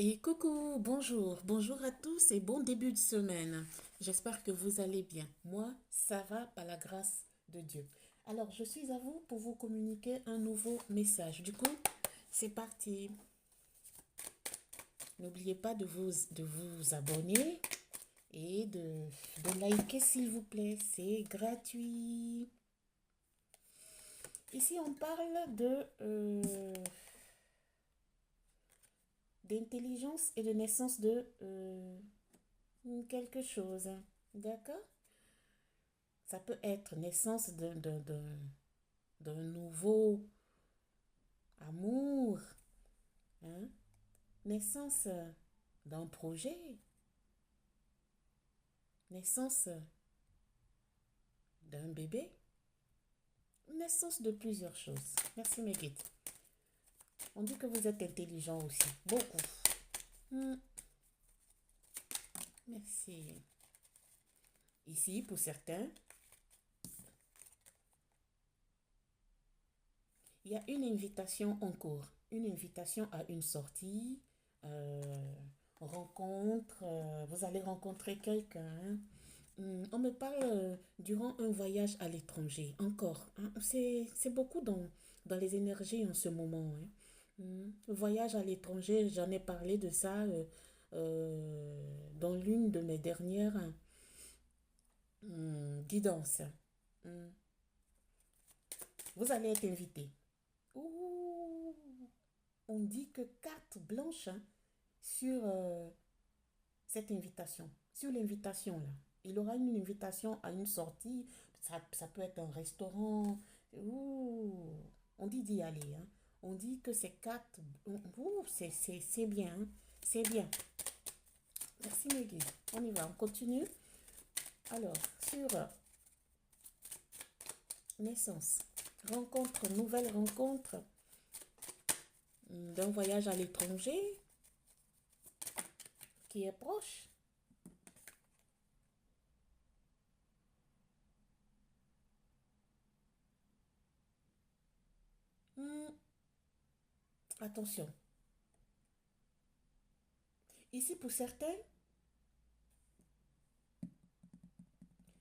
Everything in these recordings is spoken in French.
Et coucou, bonjour à tous et bon début de semaine. J'espère que vous allez bien. Moi, ça va par la grâce de Dieu. Alors, je suis à vous pour vous communiquer un nouveau message. Du coup, c'est parti. N'oubliez pas de vous abonner et de liker s'il vous plaît. C'est gratuit. Ici, on parle d'intelligence et de naissance de quelque chose. D'accord? Ça peut être naissance d'un nouveau amour, hein? Naissance d'un projet, naissance d'un bébé, naissance de plusieurs choses. Merci mes guides. On dit que vous êtes intelligent aussi, beaucoup. Hmm, merci. Ici, pour certains, il y a une invitation en cours, une invitation à une sortie, euh, rencontre, vous allez rencontrer quelqu'un. On me parle durant un voyage à l'étranger, encore, hein. C'est beaucoup dans les énergies en ce moment, hein. Voyage à l'étranger, j'en ai parlé de ça dans l'une de mes dernières guidances. Hum, Vous allez être invité. Ouh, on dit que carte blanche, hein, sur cette invitation, sur l'invitation là. Il aura une invitation à une sortie, ça peut être un restaurant. Ouh, on dit d'y aller, hein. On dit que ces quatre, ouh, c'est bien, hein. C'est bien. Merci mes guides. On y va, on continue. Alors, sur naissance, rencontre, nouvelle rencontre d'un voyage à l'étranger qui est proche. Hmm, Attention. Ici, pour certains,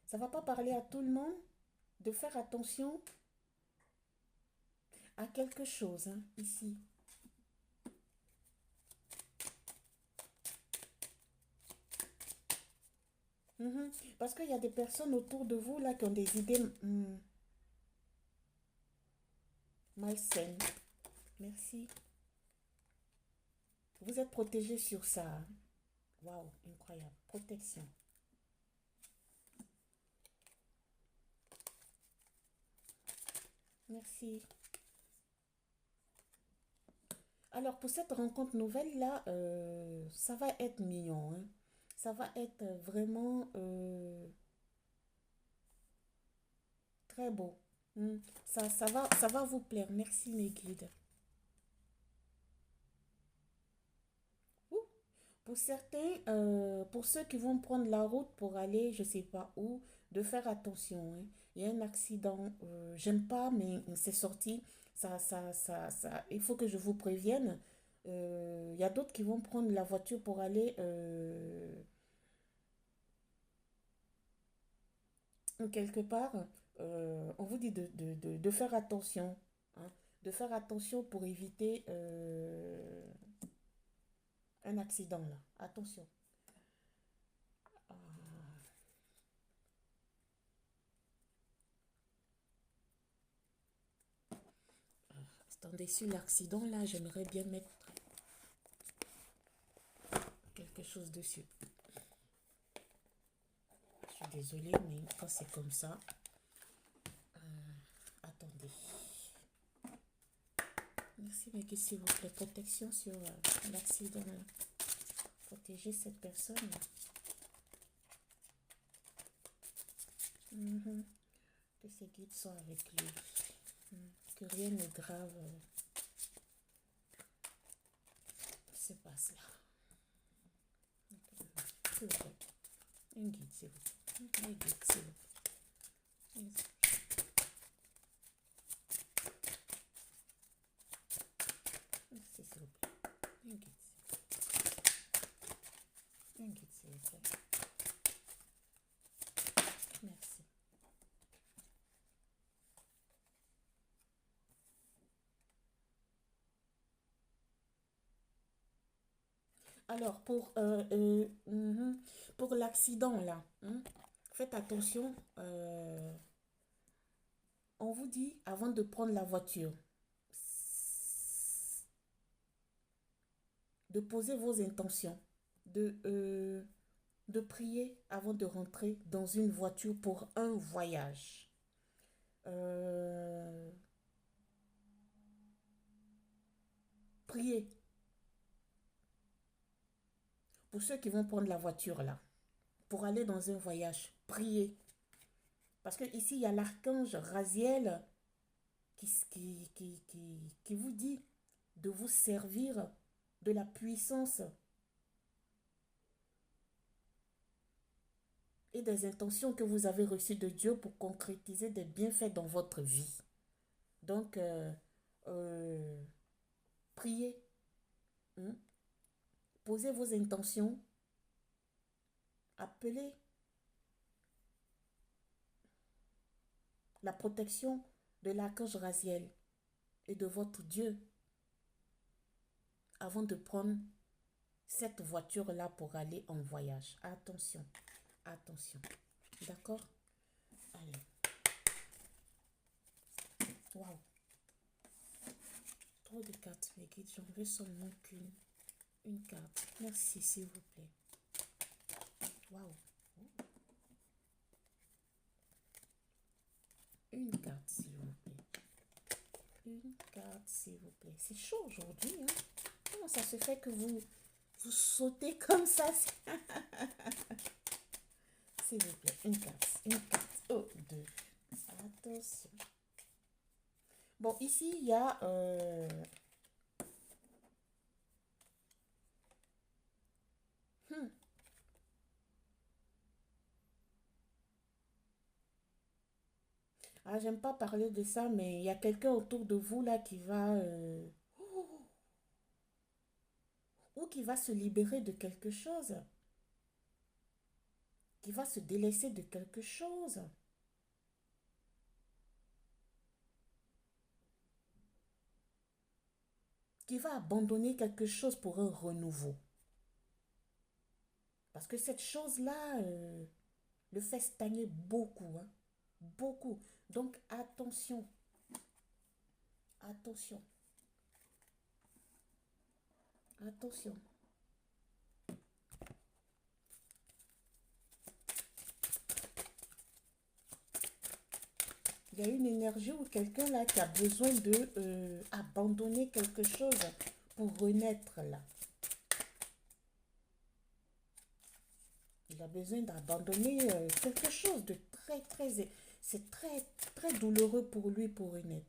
ça ne va pas parler à tout le monde de faire attention à quelque chose, hein, ici. Mhm. Parce qu'il y a des personnes autour de vous là qui ont des idées malsaines. Merci. Vous êtes protégé sur ça, hein. Waouh, incroyable. Protection. Merci. Alors, pour cette rencontre nouvelle là, ça va être mignon, hein. Ça va être vraiment très beau. Ça va vous plaire. Merci, mes guides. Ouh. Pour certains, pour ceux qui vont prendre la route pour aller, je sais pas où, de faire attention, hein. Il y a un accident, j'aime pas, mais c'est sorti. Il faut que je vous prévienne. Il y a d'autres qui vont prendre la voiture pour aller quelque part. On vous dit de faire attention, hein, de faire attention pour éviter un accident là. Attention. Attendez, sur l'accident là, j'aimerais bien mettre quelque chose dessus. Je suis désolée, mais quand c'est comme ça, attendez. Merci, mais s'il vous plaît, protection sur l'accident. Protéger cette personne. Mhm. Que ses guides soient avec lui. Que rien de grave se passe là. S'il vous plaît. Un guide, s'il vous plaît. Un guide, s'il vous plaît. Merci, s'il vous plaît. Un guide, s'il vous plaît. Alors, pour l'accident, là, hein, faites attention. On vous dit, avant de prendre la voiture, de poser vos intentions, de prier avant de rentrer dans une voiture pour un voyage. Euh, priez pour ceux qui vont prendre la voiture là, pour aller dans un voyage. Priez. Parce que ici, il y a l'archange Raziel qui vous dit de vous servir de la puissance et des intentions que vous avez reçues de Dieu pour concrétiser des bienfaits dans votre vie. Donc, euh, priez, hein, posez vos intentions, appelez la protection de l'archange Raziel et de votre Dieu avant de prendre cette voiture-là pour aller en voyage. Attention, attention. D'accord? Allez. Waouh. Trop de cartes, mes guides. J'en veux seulement une carte. Merci, s'il vous plaît. Waouh. Une carte, s'il vous plaît. Une carte, s'il vous plaît. C'est chaud aujourd'hui, hein? Comment ça se fait que vous sautez comme ça? S'il vous plaît, une carte. Une carte. Oh, deux. Attention. Bon, ici, il y a... Ah, j'aime pas parler de ça, mais il y a quelqu'un autour de vous là qui va... ou qui va se libérer de quelque chose. Qui va se délaisser de quelque chose. Qui va abandonner quelque chose pour un renouveau. Parce que cette chose-là le fait stagner beaucoup, hein. Beaucoup. Donc attention. Attention. Attention. Il y a une énergie ou quelqu'un là qui a besoin de abandonner quelque chose pour renaître là. Il a besoin d'abandonner quelque chose de très, très... C'est très, très douloureux pour lui pour renaître.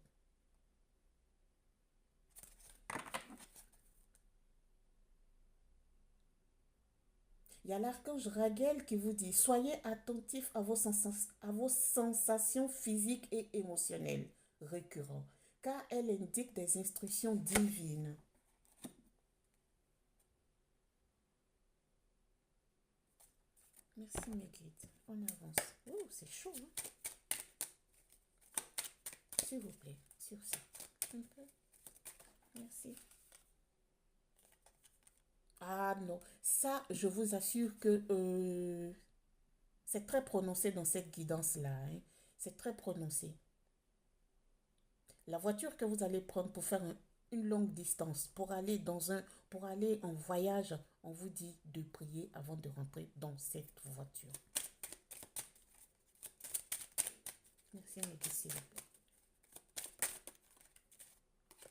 Il y a l'archange Raguel qui vous dit, soyez attentifs à vos sensations physiques et émotionnelles récurrentes, car elles indiquent des instructions divines. Merci mes guides. On avance. Oh, c'est chaud, hein? S'il vous plaît, sur ça. Un peu. Merci. Ah non, ça, je vous assure que c'est très prononcé dans cette guidance-là, hein. C'est très prononcé. La voiture que vous allez prendre pour faire une longue distance, pour aller en voyage, on vous dit de prier avant de rentrer dans cette voiture. Merci, Mégui, s'il vous plaît.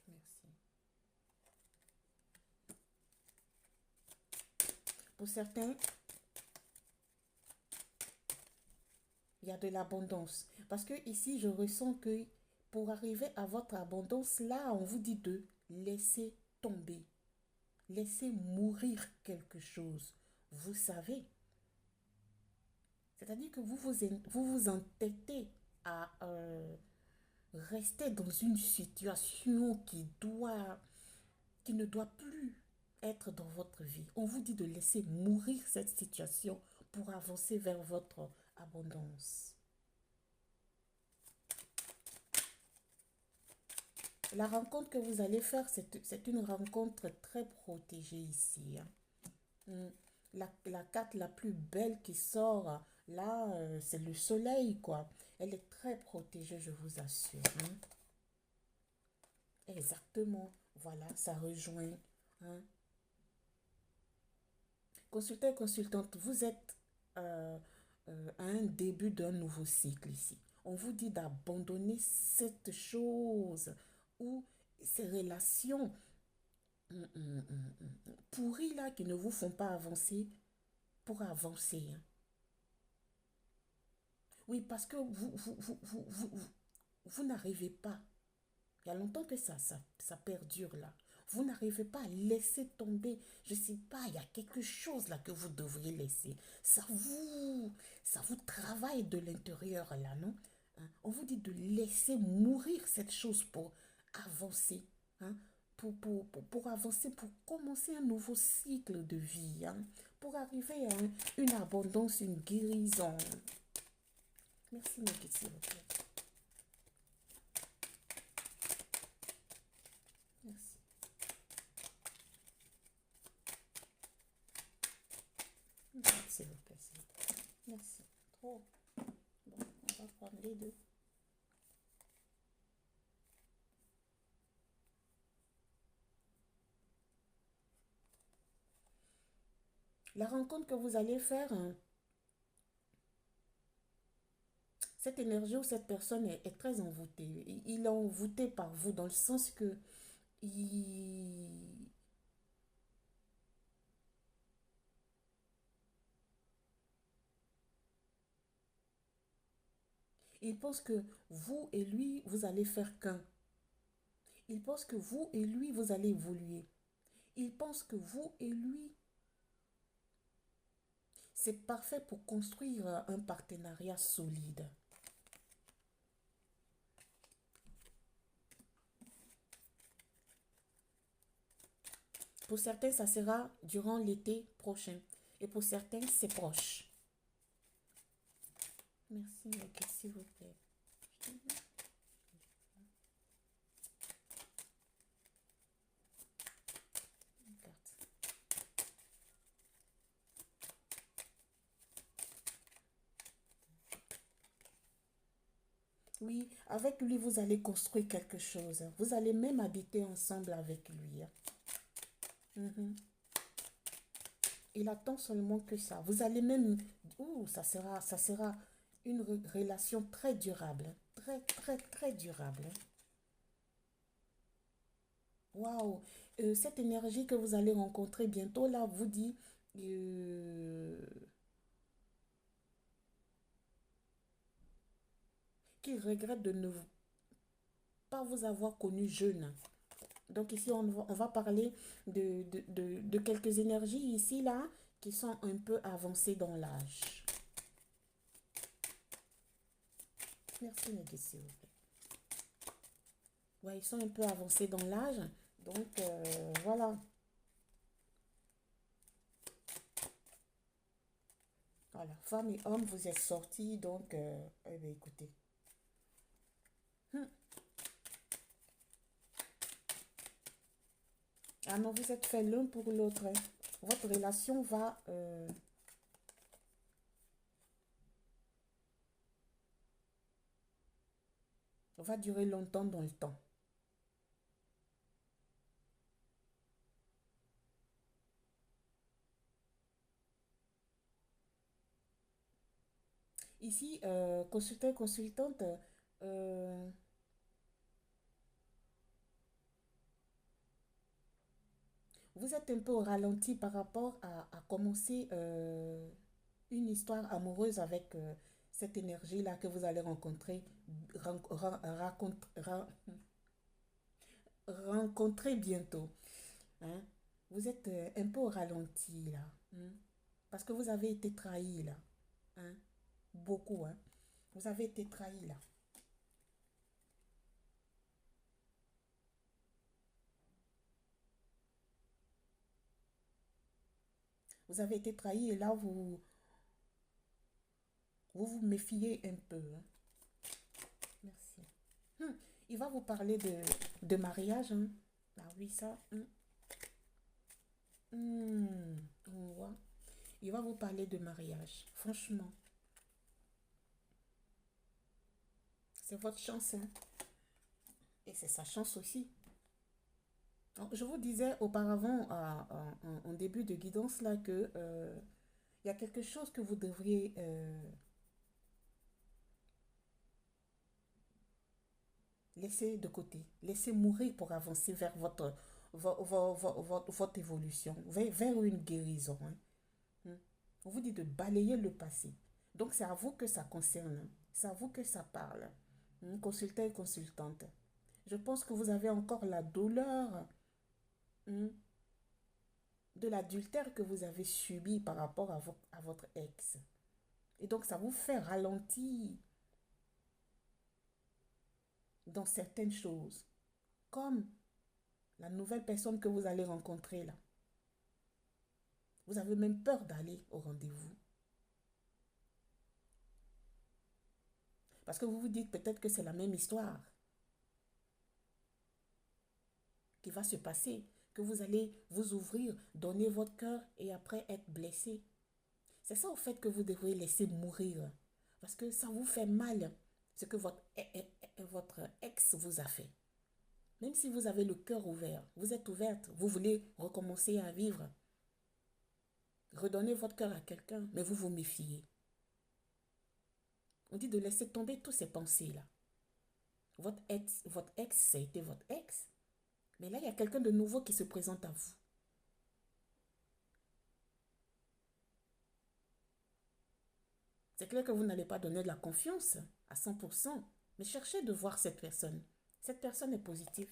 Merci. Pour certains, il y a de l'abondance. Parce que ici, je ressens que pour arriver à votre abondance, là, on vous dit de laisser tomber. Laisser mourir quelque chose. Vous savez. C'est-à-dire que vous entêtez à rester dans une situation qui ne doit plus être dans votre vie. On vous dit de laisser mourir cette situation pour avancer vers votre abondance. La rencontre que vous allez faire, c'est une rencontre très protégée ici, hein. Hmm. La carte la plus belle qui sort, là, c'est le soleil, quoi. Elle est très protégée, je vous assure, hein. Exactement. Voilà, ça rejoint, hein. Consultant et consultante, vous êtes euh, à un début d'un nouveau cycle ici. On vous dit d'abandonner cette chose ou ces relations pourries là qui ne vous font pas avancer pour avancer, hein. Oui, parce que vous n'arrivez pas. Il y a longtemps que ça perdure là. Vous n'arrivez pas à laisser tomber. Je ne sais pas, il y a quelque chose là que vous devriez laisser. Ça vous travaille de l'intérieur là, non? Hein? On vous dit de laisser mourir cette chose pour avancer. Hein? Pour avancer, pour commencer un nouveau cycle de vie. Hein? Pour arriver à une abondance, une guérison. Merci, Maggie, s'il vous plaît. Merci. S'il vous plaît, s'il vous plaît. Merci. Trop. Bon, on va prendre les deux. La rencontre que vous allez faire, hein, cette énergie ou cette personne est très envoûtée. Il est envoûté par vous dans le sens que il, il pense que vous et lui, vous allez faire qu'un. Il pense que vous et lui, vous allez évoluer. Il pense que vous et lui, c'est parfait pour construire un partenariat solide. Pour certains, ça sera durant l'été prochain. Et pour certains, c'est proche. Merci, ok, s'il vous plaît. Une carte. Oui, avec lui, vous allez construire quelque chose. Vous allez même habiter ensemble avec lui, hein. Mhm. Il attend seulement que ça. Vous allez même... Ouh, ça sera une relation très durable, hein. Très, très, très durable, hein. Waouh! Cette énergie que vous allez rencontrer bientôt, là, vous dit euh, qu'il regrette de ne pas vous avoir connu jeune. Donc ici, on va parler de quelques énergies ici, là, qui sont un peu avancées dans l'âge. Merci, Meggy, s'il vous plaît. Ouais, ils sont un peu avancés dans l'âge. Donc, voilà. Voilà, femme et homme, vous êtes sortis. Donc, eh bien, écoutez. Hmm. Ah non, vous êtes fait l'un pour l'autre, hein. Votre relation va durer longtemps dans le temps. Ici, consultant, consultante, euh, vous êtes un peu au ralenti par rapport à commencer une histoire amoureuse avec cette énergie-là que vous allez rencontrer, rencontrer bientôt, hein. Vous êtes un peu au ralenti là, hein, parce que vous avez été trahi là, hein. Beaucoup, hein. Vous avez été trahi là. Vous avez été trahi et là, vous méfiez un peu, hein. Merci. Hmm. Il va vous parler de mariage, hein. Ah oui, ça. Hmm. Hmm. On voit. Il va vous parler de mariage. Franchement, c'est votre chance, hein. Et c'est sa chance aussi. Alors, je vous disais auparavant, en début de guidance, là, que il y a quelque chose que vous devriez laisser de côté, laisser mourir pour avancer vers votre évolution, vers une guérison, hein. Hmm. On vous dit de balayer le passé. Donc, c'est à vous que ça concerne, hein. C'est à vous que ça parle. Consultant et consultante. Je pense que vous avez encore la douleur, hmm, de l'adultère que vous avez subi par rapport à votre ex. Et donc, ça vous fait ralentir dans certaines choses. Comme la nouvelle personne que vous allez rencontrer là. Vous avez même peur d'aller au rendez-vous. Parce que vous vous dites peut-être que c'est la même histoire qui va se passer, que vous allez vous ouvrir, donner votre cœur et après être blessé. C'est ça au fait que vous devriez laisser mourir. Parce que ça vous fait mal ce que votre ex vous a fait. Même si vous avez le cœur ouvert, vous êtes ouverte, vous voulez recommencer à vivre, redonner votre cœur à quelqu'un, mais vous vous méfiez. On dit de laisser tomber toutes ces pensées-là. Votre ex, ça a été votre ex. Mais là, il y a quelqu'un de nouveau qui se présente à vous. C'est clair que vous n'allez pas donner de la confiance à 100%, mais cherchez de voir cette personne. Cette personne est positive.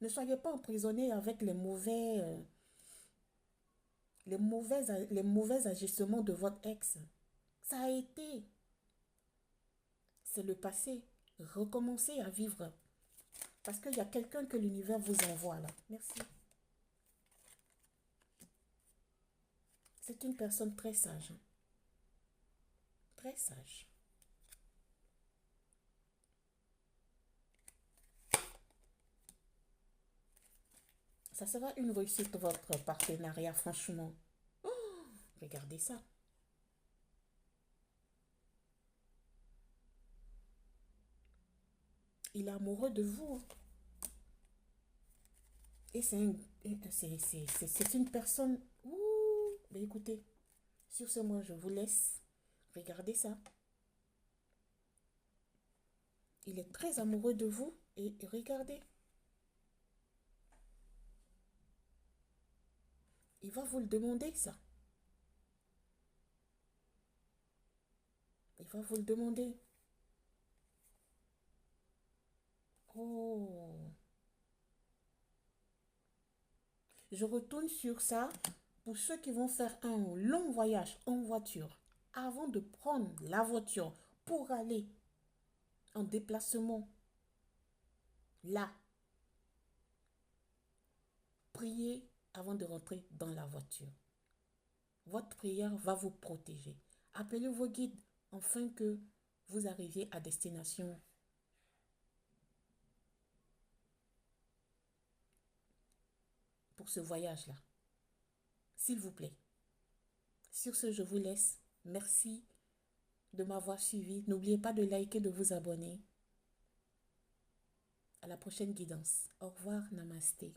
Ne soyez pas emprisonné avec les mauvais agissements de votre ex. Ça a été. C'est le passé. Recommencez à vivre. Parce qu'il y a quelqu'un que l'univers vous envoie là. Merci. C'est une personne très sage, hein. Très sage. Ça sera une réussite, votre partenariat, franchement. Regardez ça. Il est amoureux de vous, hein. Et c'est une personne... Ouh, mais écoutez, sur ce, moi, je vous laisse. Regardez ça. Il est très amoureux de vous. Et regardez. Il va vous le demander, ça. Il va vous le demander. Oh. Je retourne sur ça pour ceux qui vont faire un long voyage en voiture. Avant de prendre la voiture pour aller en déplacement, là, priez avant de rentrer dans la voiture. Votre prière va vous protéger. Appelez vos guides afin que vous arriviez à destination pour ce voyage-là. S'il vous plaît. Sur ce, je vous laisse. Merci de m'avoir suivi. N'oubliez pas de liker, de vous abonner. À la prochaine guidance. Au revoir, namasté.